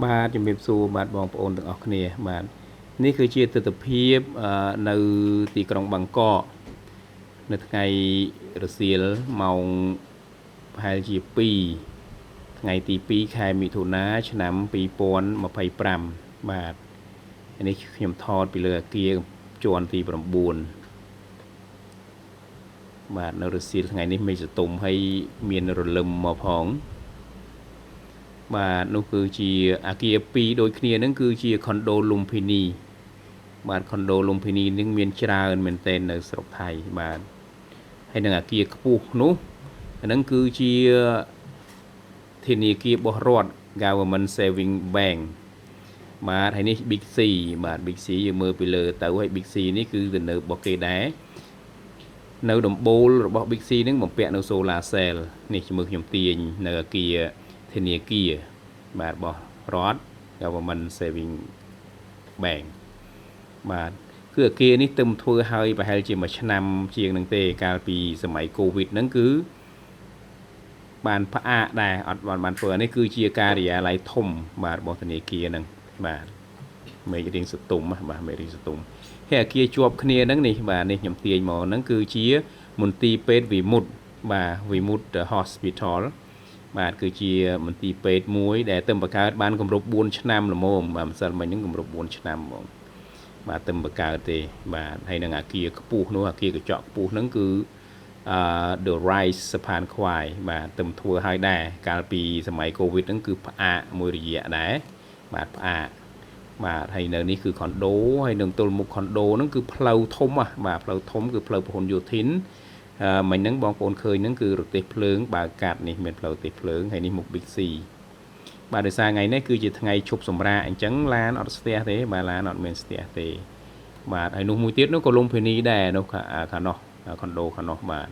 បាទជំរាបសួរបាទបងប្អូនទាំងអស់គ្នាបាទនេះគឺជាទស្សនវិជ្ជានៅទីក្រុងបាងកកនៅថ្ងៃរសៀលម៉ោងប្រហែលជា2ថ្ងៃទី2ខែមិថុនាឆ្នាំ2025បាទនេះខ្ញុំថតពីលើអគារជាន់ទី9បាទនៅរសៀលថ្ងៃនេះមេឃសតុំហើយមានរលឹមមកផងបាទនោះគឺជាអគារ2ដូចគ្នាហ្នឹងគឺជា condo Lumpini បាទ condo Lumpini នឹងមានច្រើនមែនទែននៅស្រុកថៃបាទហើយនឹងអគារខ្ពស់នោះហ្នឹងគឺជាធនាគាររបស់រដ្ឋ Government Saving Bank បាទហើយនេះ Big C បាទ Big C យើងមើលពីលើទៅហើយ Big C នេះគឺទៅនៅរបស់គេដែរនៅដំបូលរបស់ Big C ហ្នឹងបំពាក់នៅ solar cell នេះមើលខ្ញុំទាញនៅអគារធនាគារបាទរបស់រដ្ឋ Government Saving Bank បាទគឺអគារនេះទឹមធ្វើឲ្យប្រហែលជាមួយឆ្នាំជាងនឹងទេកាលពីសម័យ Covid ហ្នឹងគឺបានផ្អាកដែរអត់បានធ្វើនេះគឺជាការិយាល័យធំបាទរបស់ធនាគារហ្នឹងបាទមេឃរៀងសតុំបាទមេឃរៀងសតុំហើយអគារជាប់គ្នាហ្នឹងនេះបាទនេះខ្ញុំទាញមកហ្នឹងគឺជាមន្ទីរពេទ្យវិមុតបាទវិមុត Hospital បាទគឺជាមន្ទីរពេទ្យមួយដែលទៅបង្កើតបានគម្រប់4ឆ្នាំល្មមបាទម្សិលមិញហ្នឹងគម្រប់4ឆ្នាំហ្មងបាទទៅបង្កើតទេបាទហើយនឹងអាគារខ្ពស់នោះអាគារកញ្ចក់ខ្ពស់ហ្នឹងគឺThe Rise សភានខ្វាយបាទទៅធ្វើឲ្យដែរកាលពីសម័យ Covid ហ្នឹងគឺផ្អាកមួយរយៈដែរបាទផ្អាកបាទហើយនៅនេះគឺ condo ហើយនឹងទល់មុខ condo ហ្នឹងគឺផ្លូវធំបាទផ្លូវធំគឺផ្លូវពហុនយោធិនមិញហ្នឹងបងប្អូនឃើញហ្នឹងគឺរទេះភ្លើងបើកាត់នេះមានផ្លូវរទេះភ្លើងហើយនេះមុខ Big C បាទដោយសារថ្ងៃនេះគឺជាថ្ងៃឈប់សម្រាកអញ្ចឹងឡានអត់ស្ទះទេបាទឡានអត់មានស្ទះទេបាទហើយនោះមួយទៀតនោះក៏លំភានីដែរនោះខាងនោះ condo ខាងនោះបាទ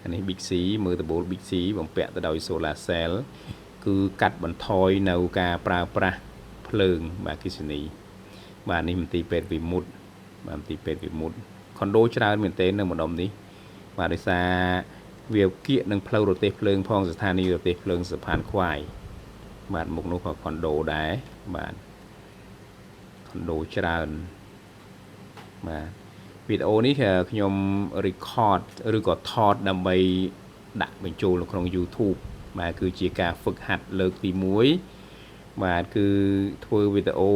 អានេះ Big C មើលដំបូល Big C បំពាក់ទៅដោយ solar cell គឺកាត់បន្ថយនៅការប្រើប្រាស់ភ្លើងបាទគិសនីបាទនេះមន្ទីរពេទ្យវិមុតបាទមន្ទីរពេទ្យវិមុត condo ច្រើនមែនទែននៅម្ដុំនេះបាទដោយសារវាគៀកនឹងផ្លូវរទេះភ្លើងផងស្ថានីយ៍រទេះភ្លើងសភានខ្វាយបាទមុខនោះក៏ condo ដែរបាទ condo ច្រើនបាទវីដេអូនេះខ្ញុំ record ឬក៏ថតដើម្បីដាក់បញ្ចូលនៅក្នុង YouTube បាទគឺជាការហ្វឹកហាត់លើកទី1បាទគឺធ្វើវីដេអូ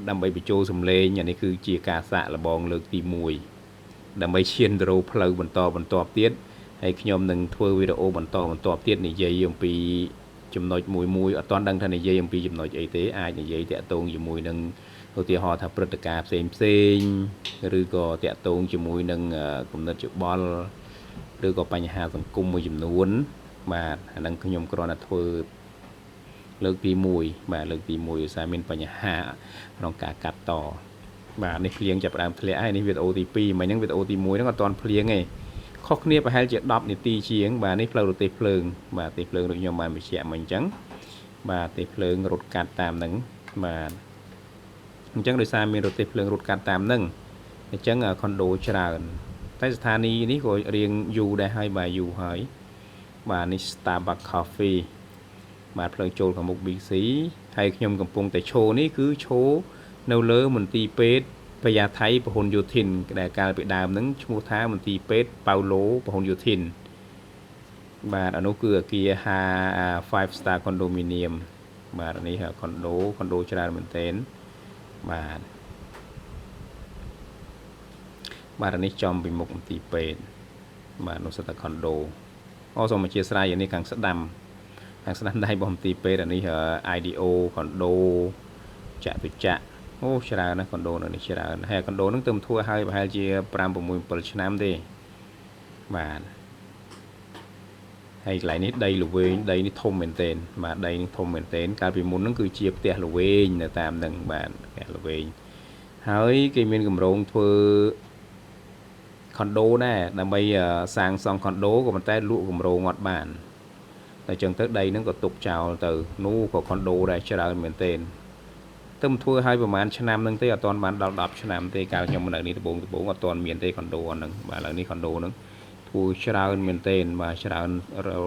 ដើម្បីបញ្ចូលសំឡេងអានេះគឺជាការសាកល្បងលើកទី1ដើម្បីឈានទៅរកផ្លូវបន្តទៀតហើយខ្ញុំនឹងធ្វើវីដេអូបន្តទៀតនិយាយអំពីចំណុចមួយអត់ទាន់ដឹងថានិយាយអំពីចំណុចអីទេអាចនិយាយតាក់ទងជាមួយនឹងឧទាហរណ៍ថាព្រឹត្តិការណ៍ផ្សេងឬក៏តាក់ទងជាមួយនឹងគំនិតច្បល់ឬក៏បញ្ហាសង្គមមួយចំនួនបាទអាហ្នឹងខ្ញុំគ្រាន់តែធ្វើលើកទី1បាទលើកទី1ឧស្សាហ៍មានបញ្ហាក្នុងការកាត់តបាទនេះភ្លៀងចាប់ផ្ដើមធ្លាក់ហើយនេះវីដេអូទី2មិញហ្នឹងវីដេអូទី1ហ្នឹងអត់ទាន់ភ្លៀងទេខុសគ្នាប្រហែលជា10នាទីជាងបាទនេះផ្លូវរទេះភ្លើងបាទទេះភ្លើងដូចខ្ញុំបានបញ្ជាក់មិញអញ្ចឹងបាទទេះភ្លើងរត់កាត់តាមហ្នឹងបាទអញ្ចឹងដោយសារមានរទេះភ្លើងរត់កាត់តាមហ្នឹងអញ្ចឹង condo ច្រើនតែស្ថានីយ៍នេះក៏រៀងយូរដែរហើយបាទយូរហើយបាទនេះ Starbucks Coffee បាទផ្លូវចូលខាងមុខ Big C ហើយខ្ញុំកំពុងតែឈរនេះគឺឈរនៅលើមន្ទីរពេទ្យពយ៉ាថៃពហុនយោធិនដែលកាលពីដើមហ្នឹងឈ្មោះថាមន្ទីរពេទ្យប៉ៅឡូពហុនយោធិនបាទអានោះគឺអគារ5 star condominium បាទនេះ condo ច្រើនមែនទែនបាទបាទនេះចំពីមុខមន្ទីរពេទ្យបាទនោះសិតតែ condo សូមអធិស្ឋាននេះខាងស្ដាំដៃរបស់មន្ទីរពេទ្យអានេះ IDO condo ចតុចៈអូច្រើនណាស់ condo នៅនេះច្រើនហើយ condo ហ្នឹងទៅធ្វើឲ្យប្រហែលជា5 6 7ឆ្នាំទេបាទហើយកន្លែងនេះដីល្វែងដីនេះធំមែនទែនបាទដីនេះធំមែនទែនកាលពីមុនហ្នឹងគឺជាផ្ទះល្វែងនៅតាមហ្នឹងបាទផ្ទះល្វែងហើយគេមានគម្រោងធ្វើ condo ដែរដើម្បីសាងសង់ condo ក៏ប៉ុន្តែលក់គម្រោងអត់បានតែចឹងទៅដីហ្នឹងក៏ទុកចោលទៅនោះក៏ condo ដែរច្រើនមែនទែនទៅធ្វើឲ្យប្រហែលឆ្នាំហ្នឹងទេអត់ទាន់បានដល់10ឆ្នាំទេកាលខ្ញុំនៅនេះដំបូងអត់ទាន់មានទេ condo ហ្នឹងបាទឥឡូវនេះ condo ហ្នឹងធ្វើច្រើនមែនទែនបាទច្រើន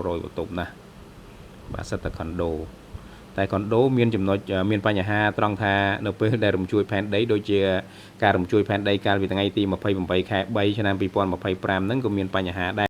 រយបន្ទប់ណាស់បាទសិតតែ condo តែ តែខុនដូមានចំណុចមានបញ្ហាត្រង់ថានៅពេលដែលរំជួយផែនដីដូចជាការរំជួយផែនដីកាលពីថ្ងៃទី28 ខែ 3 ឆ្នាំ 2025 ហ្នឹងក៏មានបញ្ហាដែរ